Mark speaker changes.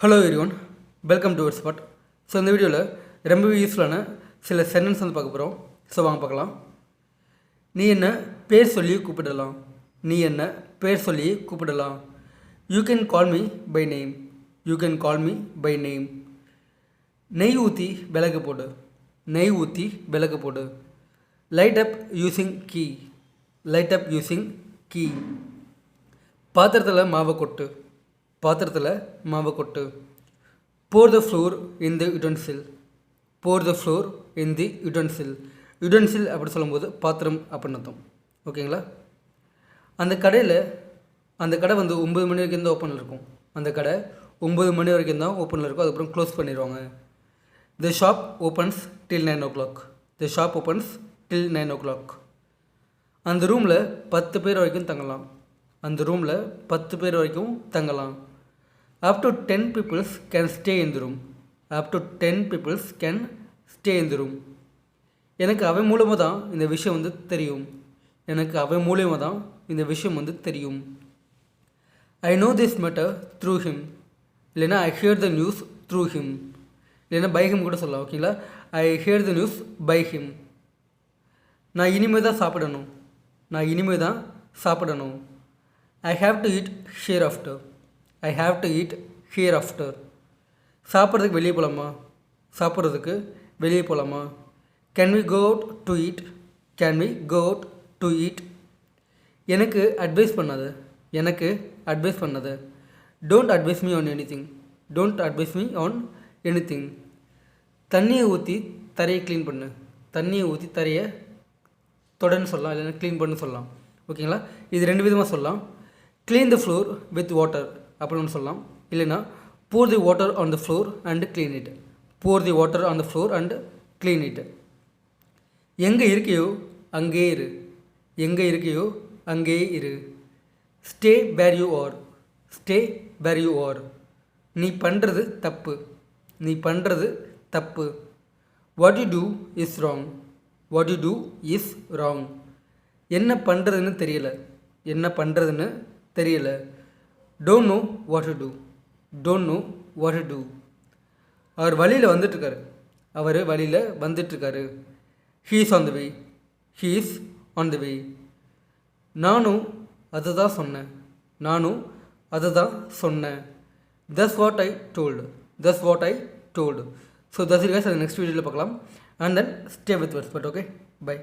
Speaker 1: Hello everyone, welcome to spot. So இந்த வீடியோவில் ரொம்பவே யூஸ்ஃபுல்லான சில சென்டென்ஸ் வந்து பார்க்க போகிறோம். ஸோ வாங்க பார்க்கலாம். நீ என்ன பேர் சொல்லி கூப்பிடலாம். நீ என்ன பேர் சொல்லி கூப்பிடலாம். You can call me by name. You can call me by name. நெய் ஊற்றி விளக்கு போடு. நெய் ஊற்றி விளக்கு போடு. Light up using ghee. Light up using ghee. பாத்திரத்தில் மாவை கொட்டு. பாத்திரத்தில் மாவை கொட்டு. போர் the floor in the யுடென்சில். Bore the floor இன் தி யுடென்சில். யுடென்சில் அப்படி சொல்லும்போது பாத்திரம் அப்படின்னு அர்த்தம். ஓகேங்களா? அந்த கடை வந்து 9 மணி வரைக்கும் தான் ஓப்பனில் இருக்கும். அந்த கடை 9 மணி வரைக்கும் தான் ஓப்பனில் இருக்கும். அதுக்கப்புறம் க்ளோஸ் பண்ணிடுவாங்க. தி ஷாப் ஓப்பன்ஸ் டில் 9 o'clock. தி ஷாப் ஓப்பன்ஸ் டில் 9 o'clock. அந்த ரூமில் 10 பேர் வரைக்கும் தங்கலாம். அந்த ரூமில் 10 பேர் வரைக்கும் தங்கலாம். Up to 10 peoples can stay in the room. Up to 10 peoples can stay in the room. எனக்கு அவன் மூலமாக தான் இந்த விஷயம் வந்து தெரியும். எனக்கு அவன் மூலியமாக தான் இந்த விஷயம் வந்து தெரியும். I know this matter through him. இல்லைன்னா I hear the news through him. இல்லைன்னா பை ஹிம் கூட சொல்லலாம். ஓகேங்களா? I hear the news by him. நான் இனிமேல் தான் சாப்பிடணும். நான் இனிமேல் தான் சாப்பிடணும். I have to eat hereafter. I have to eat hereafter. சாப்பிட்றதுக்கு வெளியே போகலாமா. சாப்பிட்றதுக்கு வெளியே போகலாமா. Can we go out to eat? Can we go out to eat? எனக்கு அட்வைஸ் பண்ணாத. எனக்கு அட்வைஸ் பண்ணாத. Don't advise me on anything. Don't advise me on anything. தண்ணியை ஊற்றி தரையை க்ளீன் பண்ணு. தண்ணியை ஊற்றி தரையை தொடன்னு சொல்லலாம். இல்லைன்னா க்ளீன் பண்ணு சொல்லலாம். ஓகேங்களா? இது 2 விதமாக சொல்லலாம். Clean the floor with water அப்படின்னு சொல்லலாம். இல்லைன்னா pour the water on the floor and clean it. Pour the water on the floor and clean it. எங்கே இருக்கையோ அங்கே இரு. எங்கே இருக்கையோ அங்கே இரு. Stay where you are. Stay where you are. நீ பண்ணுறது தப்பு. நீ பண்ணுறது தப்பு. What you do is wrong. What you do is wrong. என்ன பண்ணுறதுன்னு தெரியல. என்ன பண்ணுறதுன்னு தெரியல. Don't know what to do. Don't know what to do. அவர் வழியில் வந்துட்டுருக்காரு. அவர் வழியில் வந்துட்டுருக்காரு. He is on the way. He is on the way. நானும் அதை தான் சொன்னேன். நானும் அதை தான் சொன்னேன். That's what I told. That's what I told. So that's it guys. அது நெக்ஸ்ட் வீடியோவில் பார்க்கலாம். And then stay with us. But okay, by.